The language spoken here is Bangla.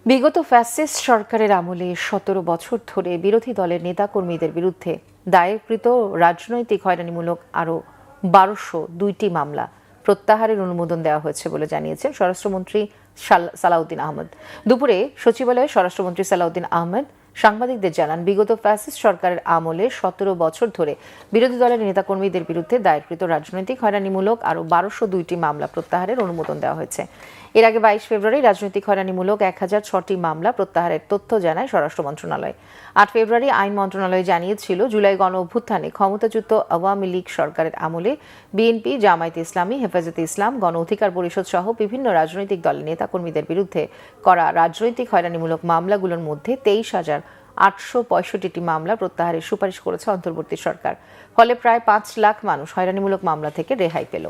বিগত ফ্যাসিস্ট সরকারের আমলে ১৭ বছর ধরে বিরোধী দলের নেতাকর্মীদের বিরুদ্ধে দায়েরকৃত রাজনৈতিক হয়রানিমূলক আরও ১২০২টি মামলা প্রত্যাহারের অনুমোদন দেওয়া হয়েছে বলে জানিয়েছেন স্বরাষ্ট্রমন্ত্রী সালাউদ্দিন আহমেদ। দুপুরে সচিবালয়ে স্বরাষ্ট্রমন্ত্রী সালাউদ্দিন আহমেদ সাংবাদিকদের জানান, বিগত ফ্যাসিস্ট সরকারের আমলে ১৭ বছর ধরে বিরোধী দলের নেতাকর্মীদের বিরুদ্ধে দায়েরকৃত রাজনৈতিক হয়রানিমূলক আরও ১২০২টি মামলা প্রত্যাহারের অনুমোদন দেওয়া হয়েছে। এর আগে ২২ ফেব্রুয়ারি রাজনৈতিক হয়রানিমূলক ১০০৬টি মামলা প্রত্যাহারের তথ্য জানায় স্বরাষ্ট্র মন্ত্রণালয়। ৮ ফেব্রুয়ারি আইন মন্ত্রণালয় জানিয়েছিল, জুলাই গণ অভ্যুত্থানে ক্ষমতাচ্যুত আওয়ামী লীগ সরকারের আমলে বিএনপি, জামায়াতে ইসলামী, হেফাজতে ইসলাম, গণ অধিকার পরিষদ সহ বিভিন্ন রাজনৈতিক দলের নেতাকর্মীদের বিরুদ্ধে করা রাজনৈতিক হয়রানিমূলক মামলাগুলোর মধ্যে ২৩,৮৬৫টি মামলা প্রত্যাহারের সুপারিশ করেছে অন্তর্বর্তী সরকার। ফলে প্রায় ৫ লাখ মানুষ হয়রানিমূলক মামলা থেকে রেহাই পেল।